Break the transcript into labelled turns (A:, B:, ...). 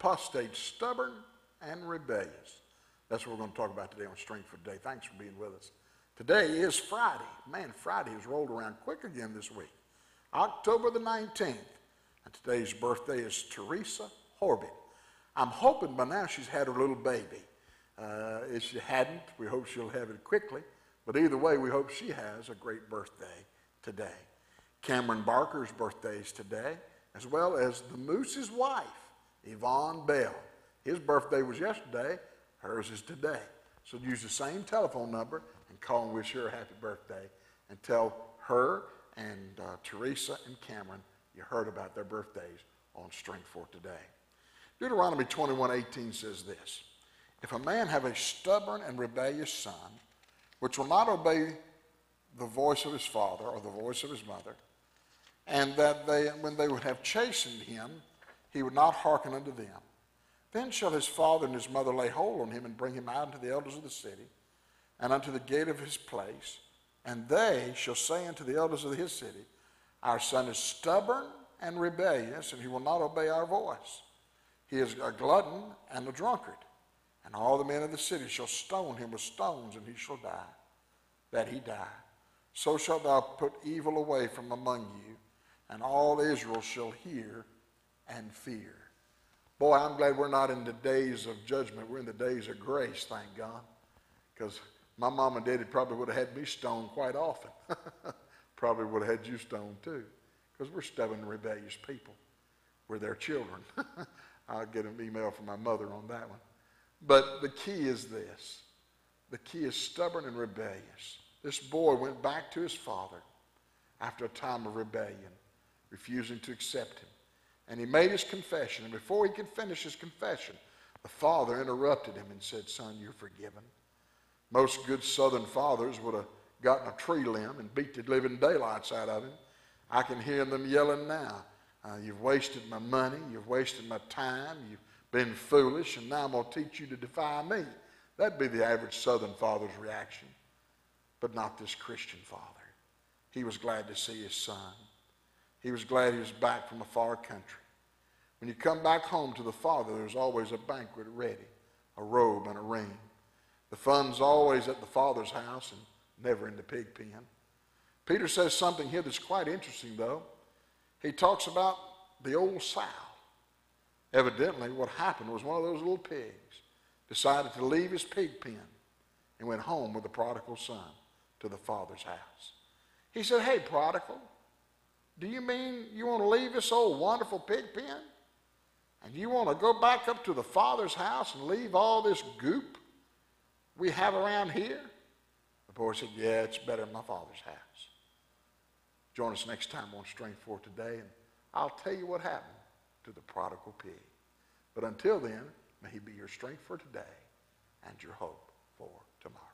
A: apostate, stubborn, and rebellious. That's what we're going to talk about today on Strength for Today. Thanks for being with us. Today is Friday. Man, Friday has rolled around quick again this week. October the 19th. And today's birthday is Teresa Horbit. I'm hoping by now she's had her little baby. If she hadn't, we hope she'll have it quickly. But either way, we hope she has a great birthday today. Cameron Barker's birthday is today, as well as the Moose's wife, Yvonne Bell. His birthday was yesterday. Hers is today. So use the same telephone number and call and wish her a happy birthday and tell her and Teresa and Cameron you heard about their birthdays on Strength for Today. Deuteronomy 21:18 says this: if a man have a stubborn and rebellious son, which will not obey the voice of his father or the voice of his mother, and that when they would have chastened him, he would not hearken unto them, then shall his father and his mother lay hold on him and bring him out unto the elders of the city and unto the gate of his place, and they shall say unto the elders of his city, our son is stubborn and rebellious, and he will not obey our voice. He is a glutton and a drunkard. And all the men of the city shall stone him with stones, and he shall die, that he die. So shalt thou put evil away from among you, and all Israel shall hear and fear. Boy, I'm glad we're not in the days of judgment. We're in the days of grace, thank God. Because my mom and daddy probably would have had me stoned quite often. Probably would have had you stoned too. Because we're stubborn and rebellious people. We're their children. I'll get an email from my mother on that one. But the key is this. The key is stubborn and rebellious. This boy went back to his father after a time of rebellion, refusing to accept him. And he made his confession. And before he could finish his confession, the father interrupted him and said, son, you're forgiven. Most good southern fathers would have gotten a tree limb and beat the living daylights out of him. I can hear them yelling now. You've wasted my money. You've wasted my time. You've been foolish, and now I'm going to teach you to defy me. That'd be the average southern father's reaction. But not this Christian father. He was glad to see his son. He was glad he was back from a far country. When you come back home to the father, there's always a banquet ready, a robe and a ring. The fun's always at the father's house and never in the pig pen. Peter says something here that's quite interesting, though. He talks about the old sow. Evidently, what happened was one of those little pigs decided to leave his pig pen and went home with the prodigal son to the father's house. He said, hey, prodigal, do you mean you want to leave this old wonderful pig pen? And you want to go back up to the father's house and leave all this goop we have around here? The boy said, yeah, it's better in my father's house. Join us next time on Strength for Today, and I'll tell you what happened to the prodigal pig. But until then, may he be your strength for today and your hope for tomorrow.